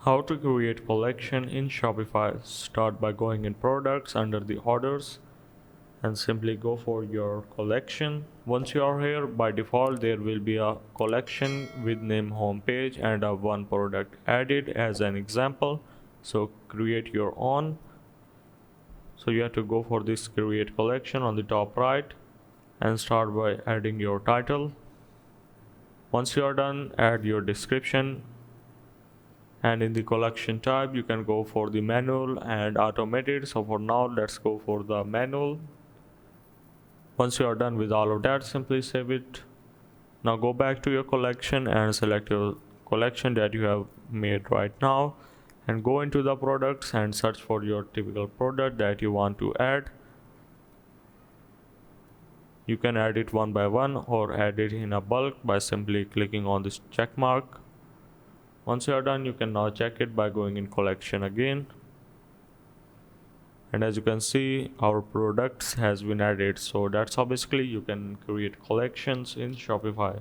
How to create collection in Shopify. Start by going in products under the orders and simply go for your collection. Once you are here, by default there will be a collection with name homepage and a one product added as an example. So create your own. So you have to go for this create collection on the top right and start by adding your title. Once you are done, add your description, and in the collection type you can go for the manual and automated. So for now let's go for the manual. Once you are done with all of that, simply save it. Now go back to your collection and select your collection that you have made right now and go into the products and search for your typical product that you want to add. You can add it one by one or add it in a bulk by simply clicking on this check mark. Once you are done, you can now check it by going in collection again. And as you can see, our products has been added. So that's how basically you can create collections in Shopify.